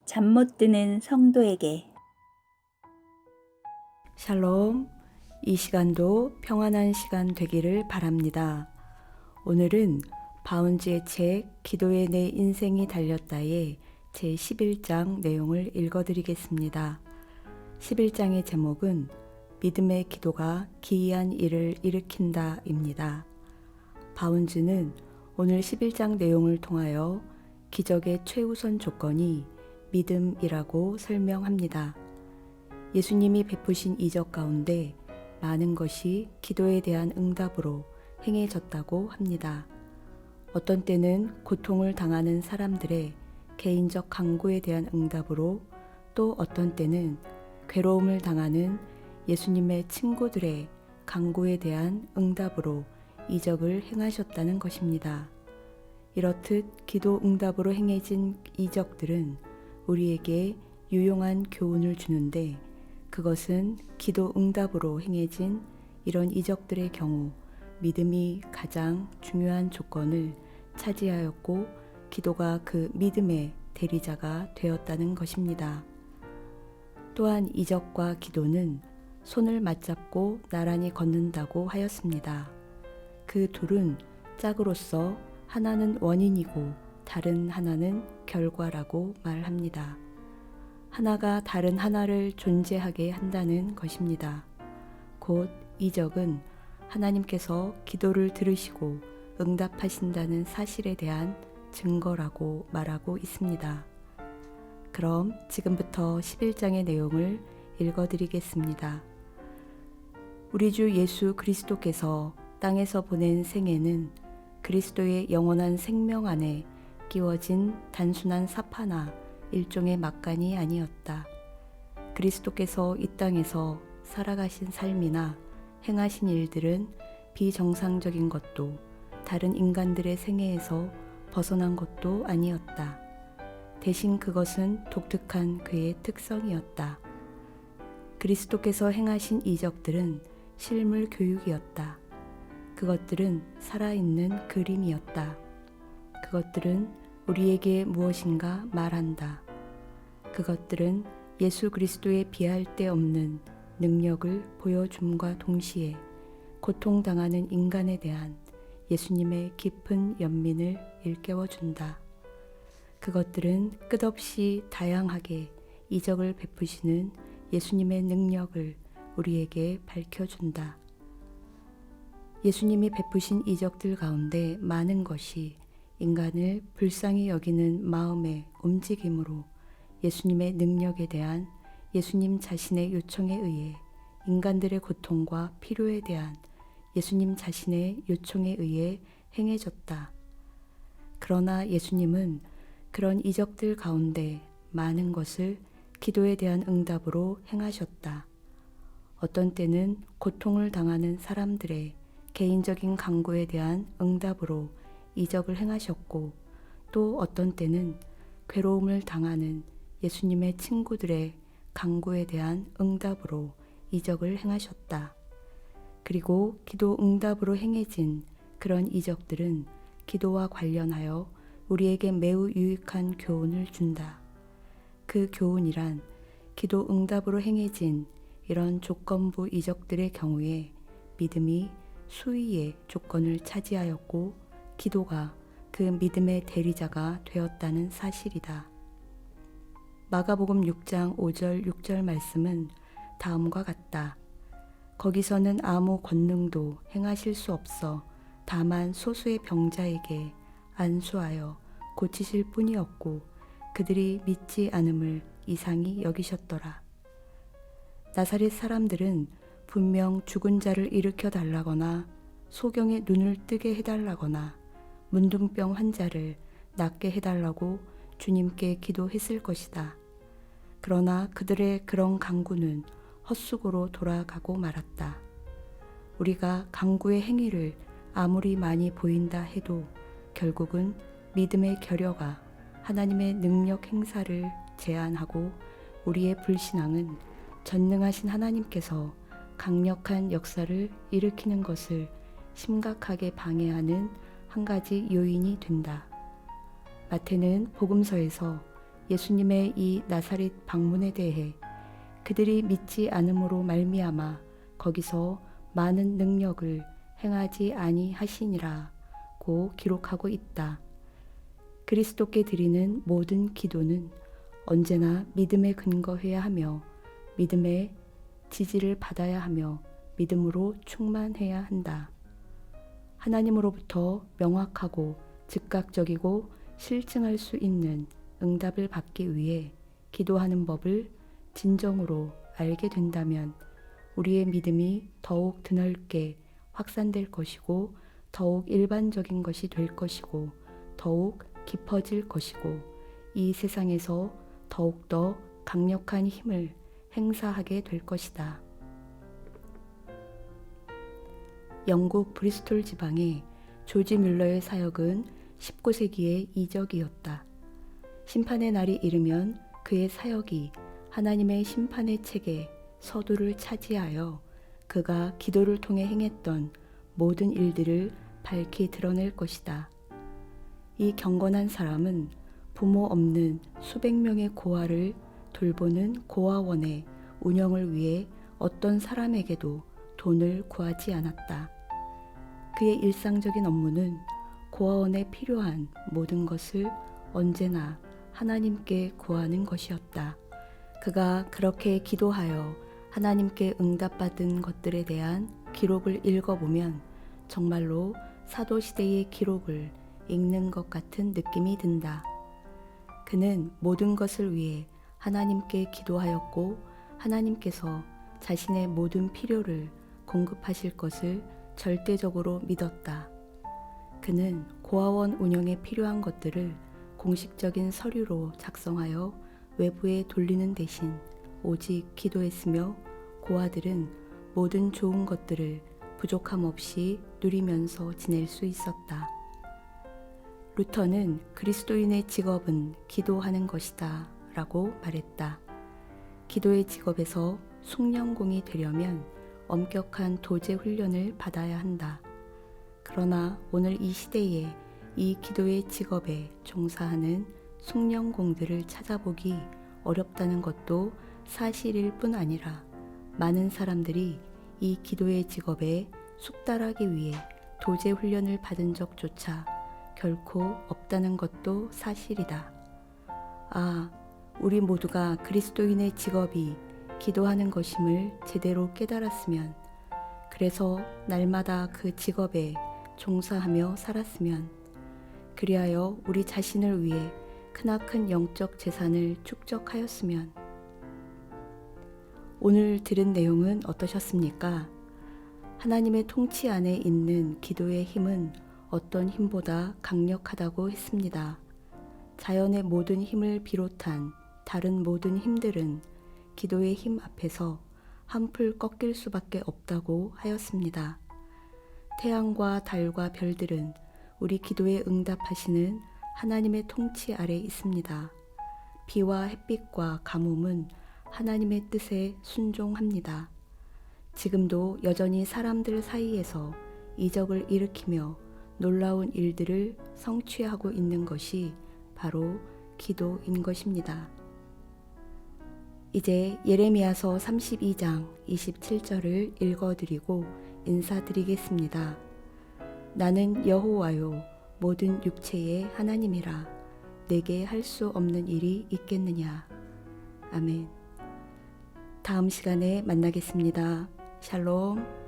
잠 못 드는 성도에게. 샬롬, 이 시간도 평안한 시간 되기를 바랍니다. 오늘은 바운지의 책 기도에 내 인생이 달렸다의 제11장 내용을 읽어드리겠습니다. 11장의 제목은 믿음의 기도가 기이한 일을 일으킨다입니다. 바운즈는 오늘 11장 내용을 통하여 기적의 최우선 조건이 믿음이라고 설명합니다. 예수님이 베푸신 이적 가운데 많은 것이 기도에 대한 응답으로 행해졌다고 합니다. 어떤 때는 고통을 당하는 사람들의 개인적 간구에 대한 응답으로, 또 어떤 때는 괴로움을 당하는 예수님의 친구들의 간구에 대한 응답으로 이적을 행하셨다는 것입니다. 이렇듯 기도 응답으로 행해진 이적들은 우리에게 유용한 교훈을 주는데, 그것은 기도 응답으로 행해진 이런 이적들의 경우 믿음이 가장 중요한 조건을 차지하였고, 기도가 그 믿음의 대리자가 되었다는 것입니다. 또한 이적과 기도는 손을 맞잡고 나란히 걷는다고 하였습니다. 그 둘은 짝으로서 하나는 원인이고 다른 하나는 결과라고 말합니다. 하나가 다른 하나를 존재하게 한다는 것입니다. 곧 이적은 하나님께서 기도를 들으시고 응답하신다는 사실에 대한 증거라고 말하고 있습니다. 그럼 지금부터 11장의 내용을 읽어드리겠습니다. 우리 주 예수 그리스도께서 땅에서 보낸 생애는 그리스도의 영원한 생명 안에 끼워진 단순한 삽하나 일종의 막간이 아니었다. 그리스도께서 이 땅에서 살아가신 삶이나 행하신 일들은 비정상적인 것도 다른 인간들의 생애에서 벗어난 것도 아니었다. 대신 그것은 독특한 그의 특성이었다. 그리스도께서 행하신 이적들은 실물 교육이었다. 그것들은 살아있는 그림이었다. 그것들은 우리에게 무엇인가 말한다. 그것들은 예수 그리스도의 비할 데 없는 능력을 보여줌과 동시에 고통당하는 인간에 대한 예수님의 깊은 연민을 일깨워준다. 그것들은 끝없이 다양하게 이적을 베푸시는 예수님의 능력을 우리에게 밝혀준다. 예수님이 베푸신 이적들 가운데 많은 것이 인간을 불쌍히 여기는 마음의 움직임으로 예수님의 능력에 대한 예수님 자신의 요청에 의해 인간들의 고통과 필요에 대한 예수님 자신의 요청에 의해 행해졌다. 그러나 예수님은 그런 이적들 가운데 많은 것을 기도에 대한 응답으로 행하셨다. 어떤 때는 고통을 당하는 사람들의 개인적인 간구에 대한 응답으로 이적을 행하셨고, 또 어떤 때는 괴로움을 당하는 예수님의 친구들의 간구에 대한 응답으로 이적을 행하셨다. 그리고 기도 응답으로 행해진 그런 이적들은 기도와 관련하여 우리에게 매우 유익한 교훈을 준다. 그 교훈이란 기도 응답으로 행해진 이런 조건부 이적들의 경우에 믿음이 수위의 조건을 차지하였고, 기도가 그 믿음의 대리자가 되었다는 사실이다. 마가복음 6장 5절 6절 말씀은 다음과 같다. 거기서는 아무 권능도 행하실 수 없어 다만 소수의 병자에게 안수하여 고치실 뿐이었고, 그들이 믿지 않음을 이상히 여기셨더라. 나사렛 사람들은 분명 죽은 자를 일으켜 달라거나 소경의 눈을 뜨게 해달라거나 문둥병 환자를 낫게 해달라고 주님께 기도했을 것이다. 그러나 그들의 그런 간구는 헛수고로 돌아가고 말았다. 우리가 간구의 행위를 아무리 많이 보인다 해도 결국은 믿음의 결여가 하나님의 능력 행사를 제한하고, 우리의 불신앙은 전능하신 하나님께서 강력한 역사를 일으키는 것을 심각하게 방해하는 한 가지 요인이 된다. 마태는 복음서에서 예수님의 이 나사렛 방문에 대해 그들이 믿지 않음으로 말미암아 거기서 많은 능력을 행하지 아니하시니라고 기록하고 있다. 그리스도께 드리는 모든 기도는 언제나 믿음에 근거해야 하며 믿음의 지지를 받아야 하며 믿음으로 충만해야 한다. 하나님으로부터 명확하고 즉각적이고 실증할 수 있는 응답을 받기 위해 기도하는 법을 진정으로 알게 된다면 우리의 믿음이 더욱 드넓게 확산될 것이고 더욱 일반적인 것이 될 것이고 더욱 깊어질 것이고 이 세상에서 더욱더 강력한 힘을 행사하게 될 것이다. 영국 브리스톨 지방의 조지 뮬러의 사역은 19세기의 이적이었다. 심판의 날이 이르면 그의 사역이 하나님의 심판의 책에 서두를 차지하여 그가 기도를 통해 행했던 모든 일들을 밝히 드러낼 것이다. 이 경건한 사람은 부모 없는 수백 명의 고아를 돌보는 고아원의 운영을 위해 어떤 사람에게도 돈을 구하지 않았다. 그의 일상적인 업무는 고아원에 필요한 모든 것을 언제나 하나님께 구하는 것이었다. 그가 그렇게 기도하여 하나님께 응답받은 것들에 대한 기록을 읽어보면 정말로 사도시대의 기록을 읽는 것 같은 느낌이 든다. 그는 모든 것을 위해 하나님께 기도하였고 하나님께서 자신의 모든 필요를 공급하실 것을 절대적으로 믿었다. 그는 고아원 운영에 필요한 것들을 공식적인 서류로 작성하여 외부에 돌리는 대신 오직 기도했으며 고아들은 모든 좋은 것들을 부족함 없이 누리면서 지낼 수 있었다. 루터는 그리스도인의 직업은 기도하는 것이다 라고 말했다. 기도의 직업에서 숭령공이 되려면 엄격한 도제 훈련을 받아야 한다. 그러나 오늘 이 시대에 이 기도의 직업에 종사하는 숭령공들을 찾아보기 어렵다는 것도 사실일 뿐 아니라 많은 사람들이 이 기도의 직업에 숙달하기 위해 도제 훈련을 받은 적조차 결코 없다는 것도 사실이다. 아, 우리 모두가 그리스도인의 직업이 기도하는 것임을 제대로 깨달았으면, 그래서 날마다 그 직업에 종사하며 살았으면, 그리하여 우리 자신을 위해 크나큰 영적 재산을 축적하였으면. 오늘 들은 내용은 어떠셨습니까? 하나님의 통치 안에 있는 기도의 힘은 어떤 힘보다 강력하다고 했습니다. 자연의 모든 힘을 비롯한 다른 모든 힘들은 기도의 힘 앞에서 한풀 꺾일 수밖에 없다고 하였습니다. 태양과 달과 별들은 우리 기도에 응답하시는 하나님의 통치 아래 있습니다. 비와 햇빛과 가뭄은 하나님의 뜻에 순종합니다. 지금도 여전히 사람들 사이에서 이적을 일으키며 놀라운 일들을 성취하고 있는 것이 바로 기도인 것입니다. 이제 예레미야서 32장 27절을 읽어드리고 인사드리겠습니다. 나는 여호와요 모든 육체의 하나님이라 내게 할 수 없는 일이 있겠느냐. 아멘. 다음 시간에 만나겠습니다. 샬롬.